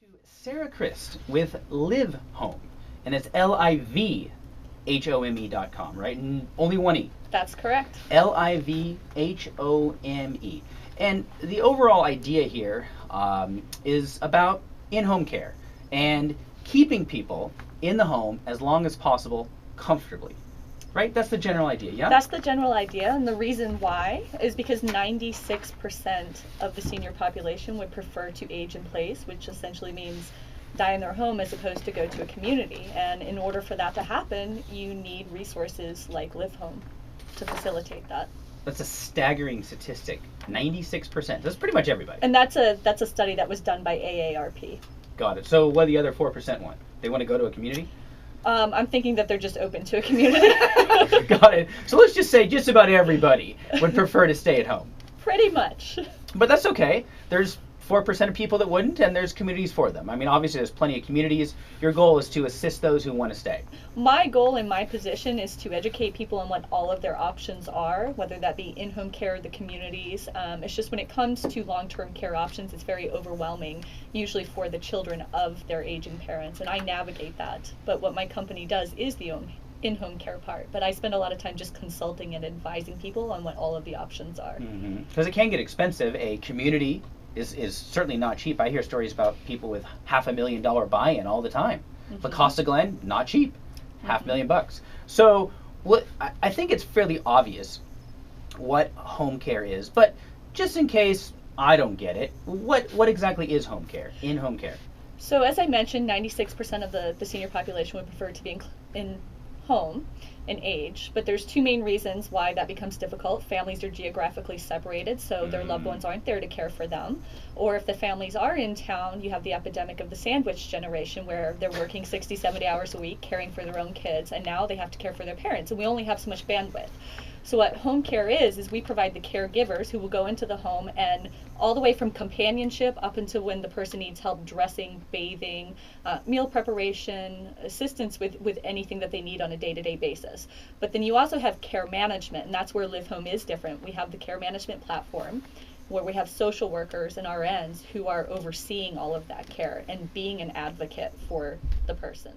to Sara Christ with LivHome, and it's LivHome.com, right? And only one E. That's correct. LivHome. And the overall idea here is about in-home care and keeping people in the home as long as possible comfortably. Right? That's the general idea, yeah? That's the general idea, and the reason why is because 96% of the senior population would prefer to age in place, which essentially means die in their home as opposed to go to a community. And in order for that to happen, you need resources like LivHome to facilitate that. That's a staggering statistic. 96%. That's pretty much everybody. And that's a study that was done by AARP. Got it. So what do the other 4% want? They want to go to a community? I'm thinking that they're just open to a community. Got it. So let's just say just about everybody would prefer to stay at home. Pretty much. But that's okay. There's 4% of people that wouldn't, and there's communities for them. I mean, obviously there's plenty of communities. Your goal is to assist those who want to stay. My goal in my position is to educate people on what all of their options are, whether that be in-home care or the communities. It's just when it comes to long-term care options, it's very overwhelming, usually for the children of their aging parents, and I navigate that. But what my company does is the in-home care part, but I spend a lot of time just consulting and advising people on what all of the options are. Because it can get expensive. A community is certainly not cheap. I hear stories about people with $500,000 buy-in all the time. The Costa Glen, not cheap, $500,000. So I think it's fairly obvious what home care is, but just in case I don't get it, what exactly is home care, in-home care? So as I mentioned, 96% of the senior population would prefer to be in home and age, but there's two main reasons why that becomes difficult. Families are geographically separated, so their loved ones aren't there to care for them. Or if the families are in town, you have the epidemic of the sandwich generation where they're working 60, 70 hours a week caring for their own kids, and now they have to care for their parents, and we only have so much bandwidth. So what home care is we provide the caregivers who will go into the home, and all the way from companionship up until when the person needs help dressing, bathing, meal preparation, assistance with anything that they need on a day-to-day basis. But then you also have care management, and that's where LivHome is different. We have the care management platform where we have social workers and RNs who are overseeing all of that care and being an advocate for the person.